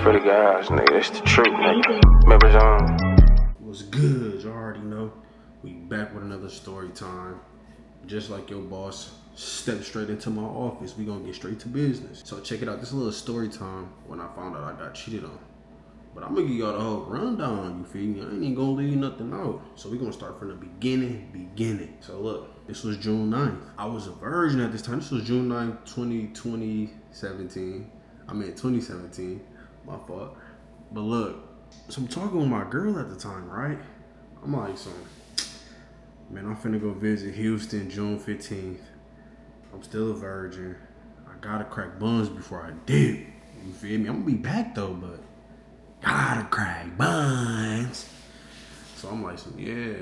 for the guys, nigga. It's the truth, nigga. Members on. What's good? You already know. We back with another story time. Just like your boss stepped straight into my office, we gonna get straight to business. So check it out. This is a little story time when I found out I got cheated on. But I'm gonna give y'all the whole rundown, you feel me? I ain't even gonna leave nothing out. So we gonna start from the beginning. So look, this was June 9th. I was a virgin at this time. This was June 9th, 2017. I mean 2017, my fault. But look, so I'm talking with my girl at the time, right? I'm like, man, I'm finna go visit Houston June 15th. I'm still a virgin. I gotta crack buns before I dip. You feel me? I'm gonna be back though, but gotta crack buns. So I'm like, yeah,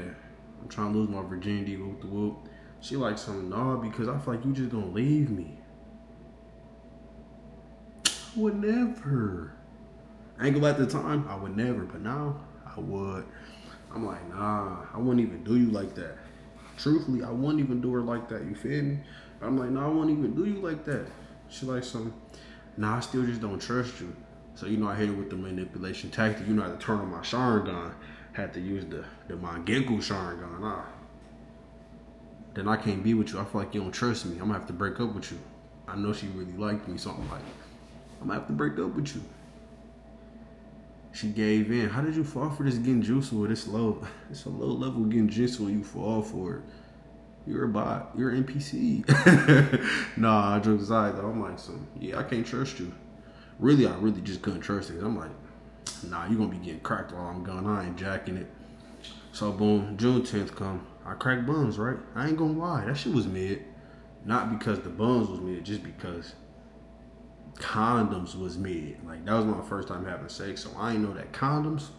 I'm trying to lose my virginity, whoop the whoop. She like, nah, because I feel like you just gonna leave me. I would never. I ain't gonna lie, at the time, I would never, but now I would. I'm like, nah, I wouldn't even do you like that. Truthfully, I wouldn't even do her like that, you feel me? I'm like, nah, I wouldn't even do you like that. She like, nah, I still just don't trust you. So, you know, I hit her with the manipulation tactic. You know, I had to turn on my Sharon gun. Had to use the Mangenku Sharon gun. Nah. Then I can't be with you. I feel like you don't trust me. I'm gonna have to break up with you. I know she really liked me, so I'm like, I'm gonna have to break up with you. She gave in. How did you fall for this genjutsu with this low? It's a low level genjutsu and you fall for it. You're a bot. You're an NPC. Nah, jokes aside though. I'm like, yeah, I can't trust you. Really, I really just couldn't trust it. I'm like, nah, you gonna be getting cracked while I'm gone. I ain't jacking it. So boom, June 10th come. I cracked buns, right? I ain't gonna lie. That shit was mid. Not because the buns was mid, just because condoms was mid. Like, that was my first time having sex, so I ain't know that condoms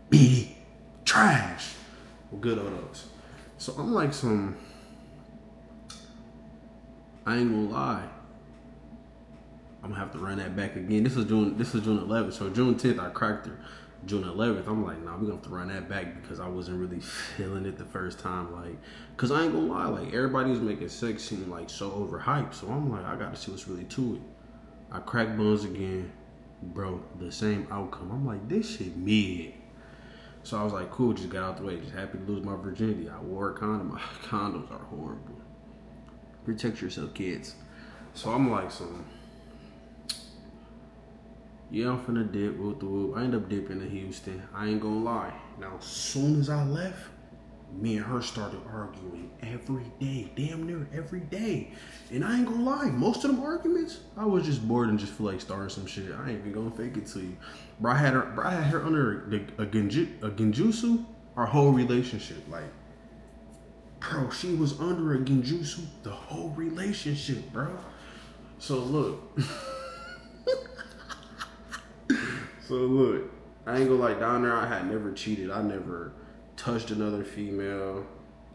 be trash. Well, good on those. So I'm like, I ain't gonna lie, I'm gonna have to run that back again. This is June 11th. So June 10th I cracked her. June 11th I'm like, nah, we're gonna have to run that back because I wasn't really feeling it the first time. Like, cause I ain't gonna lie, like, everybody was making sex seem like so overhyped. So I'm like, I gotta see what's really to it. I cracked buns again, bro, the same outcome. I'm like, this shit mid. So I was like, cool, just got out the way. Just happy to lose my virginity. I wore a condom. My condoms are horrible. Protect yourself, kids. So I'm like, yeah, I'm finna dip, whoop the whoop. I end up dipping to Houston. I ain't gonna lie. Now, as soon as I left, me and her started arguing every day, damn near every day. And I ain't gonna lie, most of them arguments, I was just bored and just feel like starting some shit. I ain't even gonna fake it to you. Bro, I had her under a genjutsu, our whole relationship. Like, bro, she was under a genjutsu the whole relationship, bro. So look. I ain't gonna lie, down there I had never cheated. I never touched another female.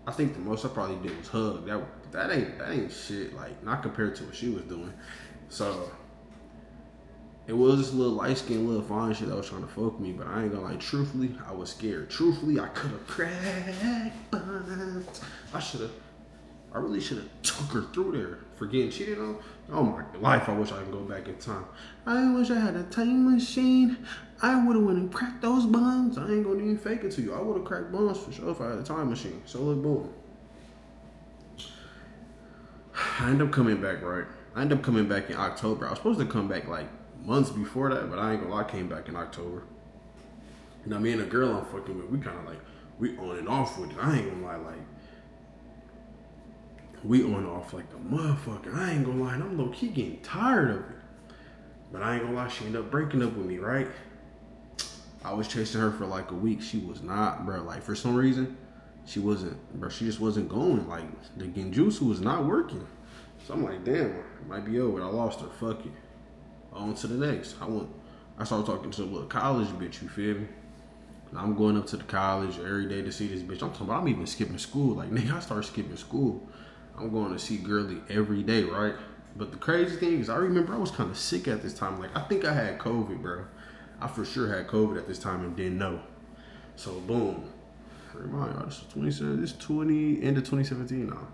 I think the most I probably did was hug. That ain't shit, like, not compared to what she was doing. So it was this little light skinned little fine shit that was trying to fuck me, but I ain't gonna lie, truthfully, I was scared. Truthfully, I could have cracked buns. I really should have took her through there for getting cheated on. Oh my life, I wish I could go back in time. I wish I had a time machine. I would have went and cracked those buns. I ain't gonna even fake it to you. I would have cracked buns for sure if I had a time machine. So look, boom. I ended up coming back, right? I ended up coming back in October. I was supposed to come back like months before that, but I ain't gonna lie, I came back in October. Now me and the girl I'm fucking with, we kind of like, we on and off with it. I ain't gonna lie, like, we on and off like a motherfucker. I ain't gonna lie, and I'm low key getting tired of it. But I ain't gonna lie, she ended up breaking up with me, right? I was chasing her for like a week. She was not, bro. Like, for some reason, she wasn't, bro. She just wasn't going. Like, the genjutsu was not working. So I'm like, damn, it might be over. I lost her. Fuck it. On to the next. I started talking to a little college bitch, you feel me? And I'm going up to the college every day to see this bitch. I'm talking about, I'm even skipping school. Like, nigga, I started skipping school. I'm going to see girly every day, right? But the crazy thing is, I remember I was kind of sick at this time. Like, I think I had COVID, bro. I for sure had COVID at this time and didn't know. So, boom. Remind y'all, this is 27, this is end of 2017 now.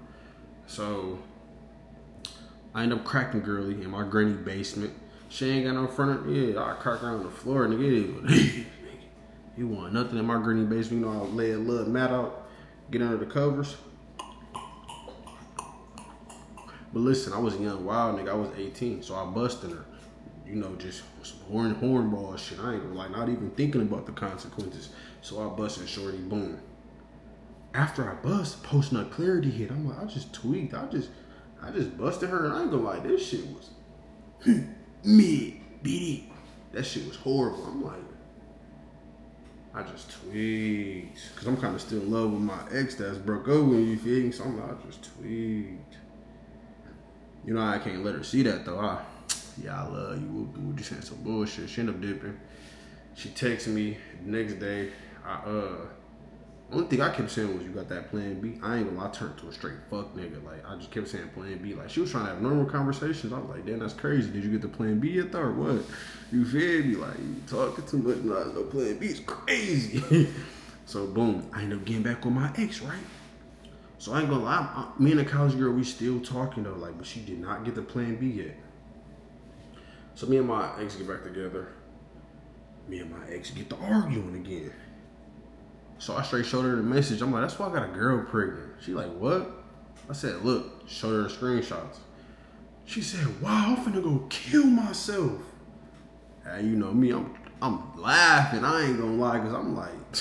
So, I ended up cracking girly in my granny basement. She ain't got no front. Yeah, I crack her on the floor, nigga. He want nothing in my granny basement. You know, I lay a little mat out, get under the covers. But listen, I was a young wild nigga. I was 18, so I busted her. You know, just some hornball shit. I ain't gonna lie, not even thinking about the consequences. So I busted shorty, boom. After I bust, post nut clarity hit. I'm like, I just tweaked. I just busted her, and I ain't gonna lie, this shit was mid, bitty. That shit was horrible. I'm like, I just tweaked. Cause I'm kind of still in love with my ex that's broke up with, you feel me? So I'm like, I just tweaked. You know, I can't let her see that though. I love you. We just had some bullshit. She ended up dipping. She texted me the next day. Only thing I kept saying was, you got that plan B? I ain't gonna lie, I turned to a straight fuck nigga. Like, I just kept saying plan B. Like, she was trying to have normal conversations. I was like, damn, that's crazy. Did you get the plan B yet though, or what? You feel me? Like, you talking too much. Nah, no plan B. It's crazy. So, boom. I ended up getting back with my ex, right? So, I ain't gonna lie. Me and the college girl, we still talking though. Like, but she did not get the plan B yet. So, me and my ex get back together. Me and my ex get to arguing again. So I straight showed her the message. I'm like, that's why I got a girl pregnant. She like, what? I said, look, showed her the screenshots. She said, wow, I'm finna go kill myself. And you know me, I'm laughing. I ain't gonna lie, cause I'm like,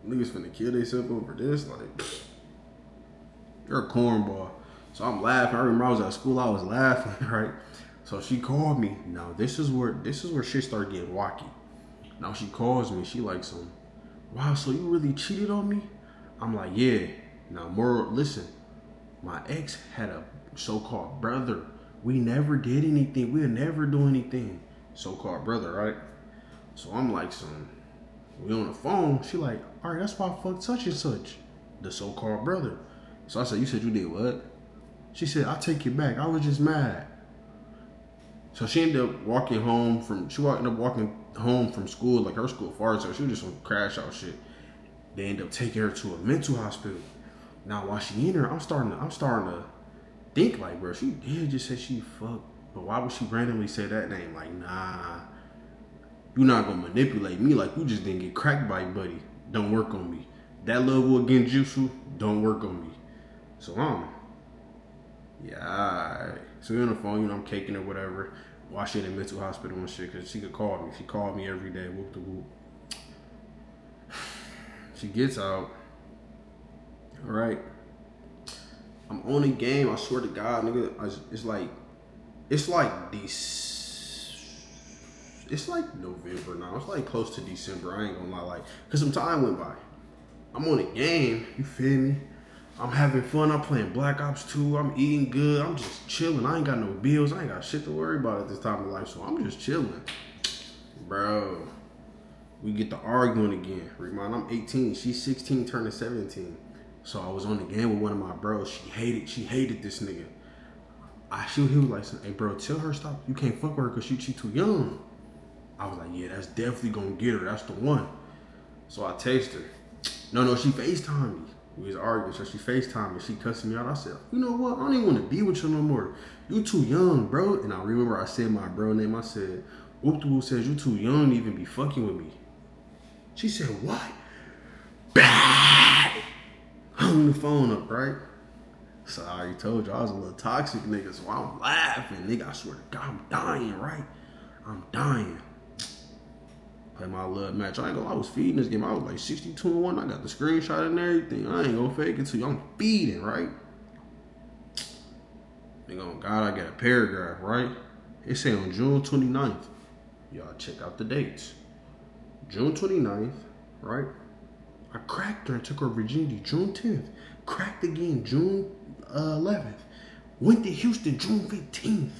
niggas finna kill themselves over this. Like, you're a cornball. So I'm laughing. I remember I was at school, I was laughing, right? So she called me. Now this is where shit started getting wacky. Now she calls me, she like some, wow, so you really cheated on me? I'm like, yeah. Now, listen, my ex had a so-called brother. We never did anything. We'll never do anything. So-called brother, right? So I'm like, we on the phone. She like, all right, that's why I fucked such and such. The so-called brother. So I said, you said you did what? She said, I take it back. I was just mad. So she ended up walking home from school, like her school far, so she was just some crash out shit. They ended up taking her to a mental hospital. Now while she in there, I'm starting to think like, bro, she did just say she fucked, but why would she randomly say that name? Like, nah, you're not gonna manipulate me like you just didn't get cracked by buddy. Don't work on me. That level against jutsu, don't work on me. So yeah, alright. So we on the phone, you know, I'm caking or whatever. Why she in mental hospital and shit, cause she could call me. She called me every day, whoop the whoop. She gets out. Alright. I'm on the game, I swear to God, nigga. It's like November now. It's like close to December. I ain't gonna lie, like, cause some time went by. I'm on the game, you feel me? I'm having fun. I'm playing Black Ops 2. I'm eating good. I'm just chilling. I ain't got no bills. I ain't got shit to worry about at this time of life. So I'm just chilling. Bro, we get to arguing again. Remind, I'm 18. She's 16, turning 17. So I was on the game with one of my bros. She hated this nigga. He was like, hey bro, tell her stop. You can't fuck with her because she too young. I was like, yeah, that's definitely gonna get her. That's the one. So I text her. No, she FaceTimed me. We was arguing, so she FaceTimed me. She cussing me out. I said, you know what? I don't even want to be with you no more. You too young, bro. And I remember I said my bro name. I said, Whoop says you too young to even be fucking with me. She said, what? Bad. Hung the phone up, right? So I already told you I was a little toxic nigga, so I'm laughing, nigga. I swear to God, I'm dying, right? I'm dying. Play my little match. I ain't gonna lie, I was feeding this game. I was like 62-1. I got the screenshot and everything. I ain't gonna fake it to you. I'm feeding, right? Nigga, on God, I got a paragraph, right? It say on June 29th. Y'all check out the dates. June 29th, right? I cracked her and took her virginity June 10th. Cracked again June 11th. Went to Houston June 15th.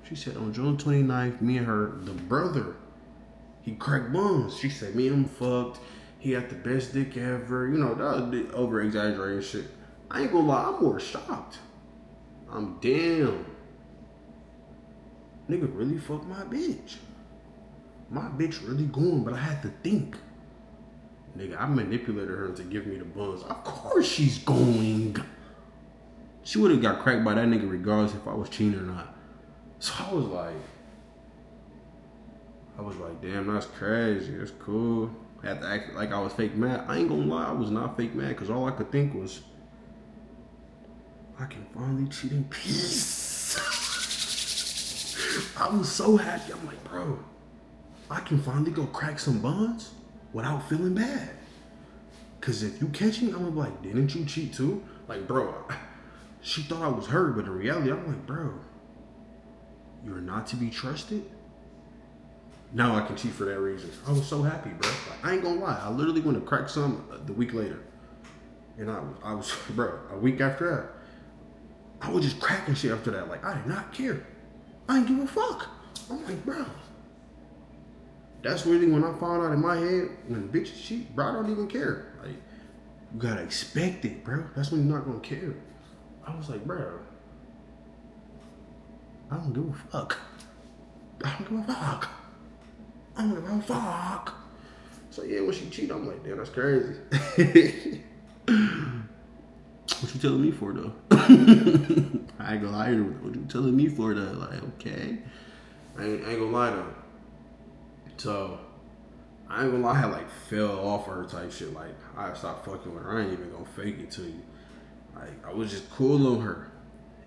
She said on June 29th, me and her, the brother, he cracked buns. She said, me and him fucked. He had the best dick ever. You know, that was over exaggerated shit. I ain't gonna lie, I'm more shocked. I'm damn. Nigga really fucked my bitch. My bitch really going, but I had to think. Nigga, I manipulated her to give me the buns. Of course she's going. She would have got cracked by that nigga regardless if I was cheating or not. So I was like, damn, that's crazy. That's cool. I had to act like I was fake mad. I ain't gonna lie, I was not fake mad because all I could think was, I can finally cheat in peace. I was so happy. I'm like, bro, I can finally go crack some buns without feeling bad. Because if you catch me, I'm gonna be like, didn't you cheat too? Like, bro, she thought I was her, but in reality, I'm like, bro, you're not to be trusted. Now I can cheat for that reason. I was so happy, bro. Like, I ain't gonna lie. I literally went to crack some the week later. And I was, bro, a week after that, I was just cracking shit after that. Like, I did not care. I didn't give a fuck. I'm like, bro. That's really when I found out in my head, when bitches cheat, bro, I don't even care. Like, you gotta expect it, bro. That's when you're not gonna care. I was like, bro, I don't give a fuck. I don't give a fuck. I don't give a fuck. So yeah, when she cheated, I'm like, damn, that's crazy. What you telling me for though? I ain't gonna lie to her. What you telling me for though? Like, okay. I ain't gonna lie though. So, I ain't gonna lie, I had like fell off of her type shit. Like, I stopped fucking with her. I ain't even gonna fake it to you. Like, I was just cool on her.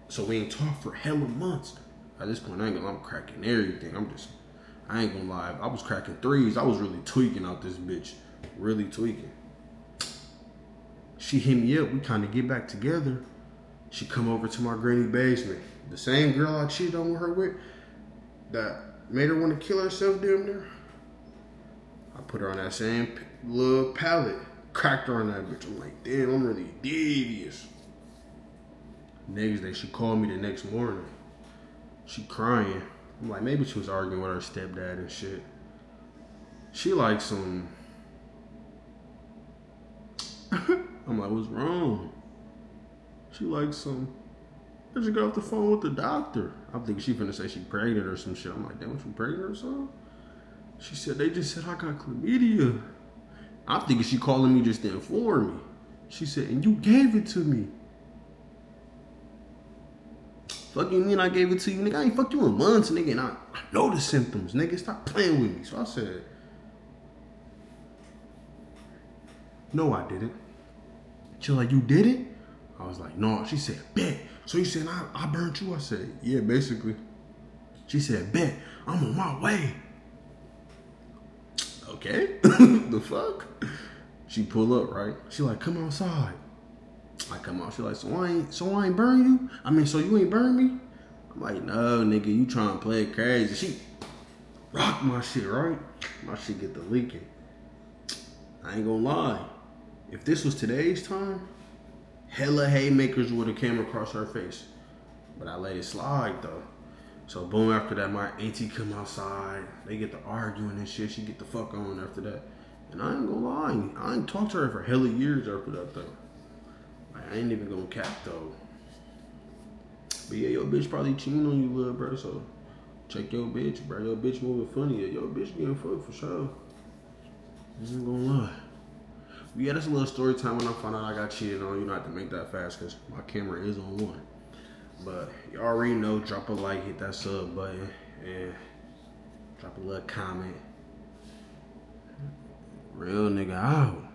So we ain't talked for hella months. At this point, I ain't gonna lie, I'm cracking everything. I ain't gonna lie. I was cracking threes. I was really tweaking out this bitch. Really tweaking. She hit me up. We kind of get back together. She come over to my granny basement. The same girl I cheated on with her with, that made her want to kill herself damn near. I put her on that same little pallet. Cracked her on that bitch. I'm like, damn, I'm really devious. Next day, she called me the next morning. She crying. I'm like, maybe she was arguing with her stepdad and shit. She like some... I'm like, what's wrong? She like some... I just got off the phone with the doctor. I'm thinking she finna say she pregnant or some shit. I'm like, damn, what, you pregnant or something? She said, they just said I got chlamydia. I'm thinking she calling me just to inform me. She said, and you gave it to me. Fuck you mean I gave it to you, nigga? I ain't fucked you in months, nigga, and I know the symptoms, nigga. Stop playing with me. So I said, no, I didn't. She was like, you did it? I was like, no. She said, bet. So you said I burnt you? I said, yeah, basically. She said, bet. I'm on my way. Okay. The fuck? She pull up, right? She like, come outside. I come out. She like, so I ain't burn you? I mean, so you ain't burn me? I'm like, no, nigga, you trying to play crazy. She rocked my shit, right? My shit get the leaking. I ain't gonna lie. If this was today's time, hella haymakers would have came across her face. But I let it slide though. So boom, after that, my auntie come outside. They get to arguing and shit. She get the fuck on after that. And I ain't gonna lie, I ain't talked to her for hella years after that though. I ain't even gonna cap though. But yeah, your bitch probably cheating on you, little bro. So check your bitch, bro. Your bitch moving funny. Yeah, your bitch getting fucked for sure. I ain't gonna lie. But yeah, that's a little story time when I found out I got cheated on. You don't have to make that fast because my camera is on 1. But you already know, drop a like, hit that sub button, and drop a little comment. Real nigga out.